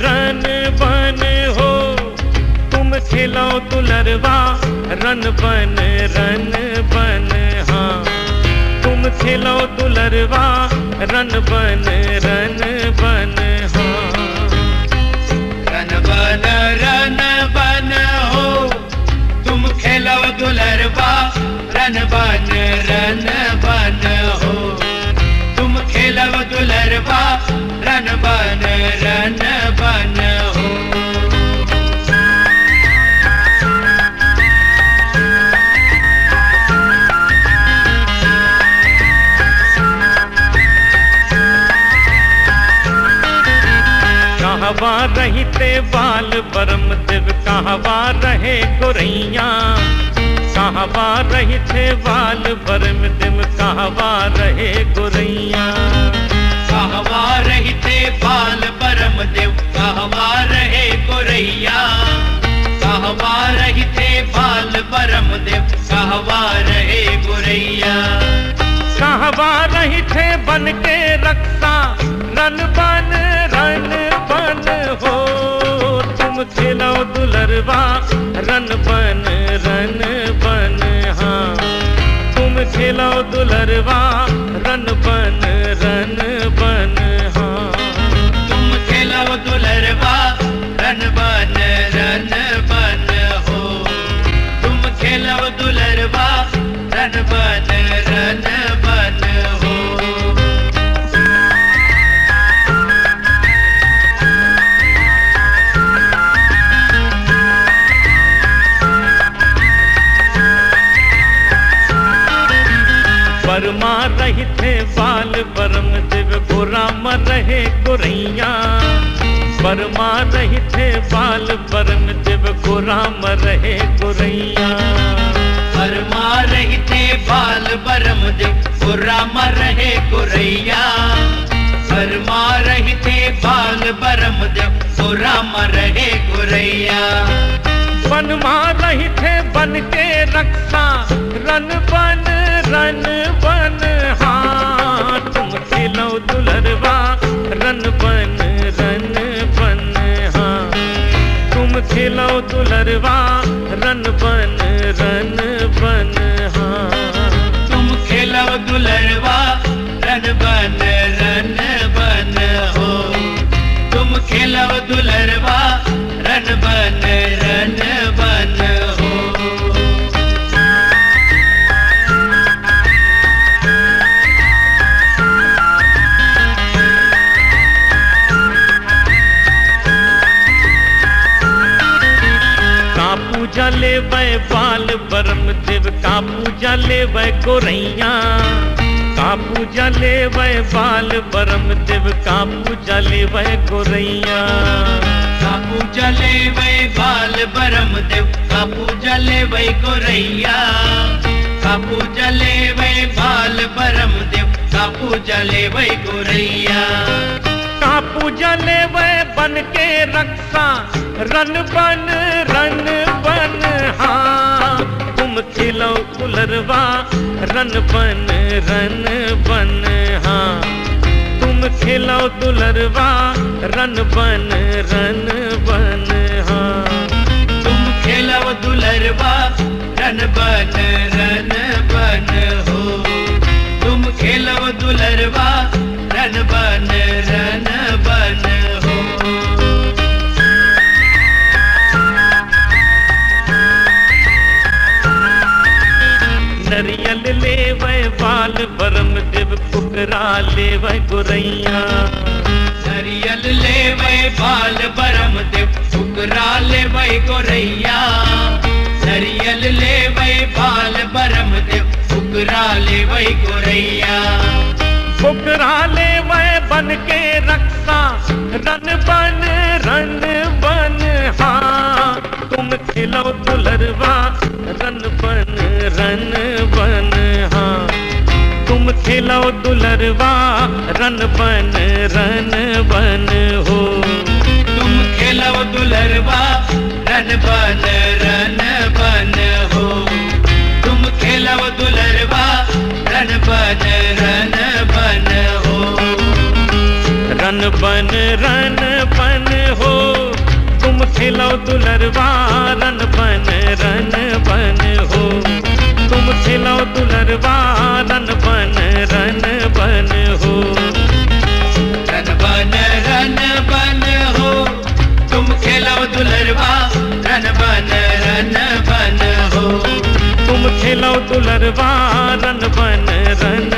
रन बन हो, तुम खेलो दुलरवा रन बन हाँ। तुम खेलो दुलरवा रन बन हाँ। रन बन हो, तुम खेलो दुलरवा रन बन हो, तुम खेलो दुलरवा रन बन हो। कहवा रहते बाल बरम देव, कहवा रहे गोरैया, कहवा रहते बाल बरम देव, कहवा रहे गोरैया। कहवा रहते बाल बरम देव, कहवा रहे गोरैया, कहवा रहते बाल बरम देव, कहवा रहे गोरैया। कहवा रहते बन के रक्षा रन बन हो, तुम खेलो दुलरवा रन बन हाँ। तुम खेलो दुलरवा रन बन हाँ। तुम खेलो दुलरवा रन बन हो, तुम खेलो दुलरवा रन बन हो। बरमा रहते बाल बरम देव, गोराम रहे गोरैया। बरमा रहते बाल बरम देव, गोराम रहे गोरैया। बरमा रहते बाल बरम देव, गोराम रहे गोरैया। बरमा रहते बाल बरम देव, गोराम रहे गोरैया। बनमा रहते बन के रक्षा रन बन हाँ। तुम खेलो दुलरवा रन बन हाँ। तुम खेलो दुलरवा रन बन हाँ। तुम खेलो दुलरवा रन बन हो, तुम खेलो दुलरवा रन बन हो। पूजा ले वै बाल बरम देव, का पूजा ले वै गोरैया। का पूजा ले वै बाल बरम देव, का पूजा ले वै गोरैया। का पूजा ले वै बाल बरम देव, का पूजा ले वै गोरैया। का पूजा ले वै बाल बरम देव, का पूजा ले वै गोरैया। का पूजा ले वै बन के रक्षा रन बन हाँ। तुम खेलो दुलरवा रन बन हाँ। तुम खेलो दुलरवा रन बन हाँ। तुम खेलो दुलरवा रन बन हो, तुम खेलो दुलरवा रन बन हो। नरियल ले वै बाल बरम देव, कुकरा ले वै गोरैया। नरियल ले वै बाल बरम देव, कुकरा ले वै गोरैया। नरियल ले वै बाल बरम देव, कुकरा ले वै गोरैया। कुकरा ले वै बन के रक्षा रन बन हाँ। तुम खेलो दुलरवा रन बन हाँ। तुम खेलो दुलरवा रन बन हो, तुम खेलो दुलरवा रन बन हो, तुम खेलो दुलरवा रन बन हो। रन बन खेलो दुलरवा रन बन हो। तुम खेलो दुलरवा रन बन हो। रन बन हो। तुम खेलो दुलरवा रन बन हो। तुम खेलो दुलरवा रन बन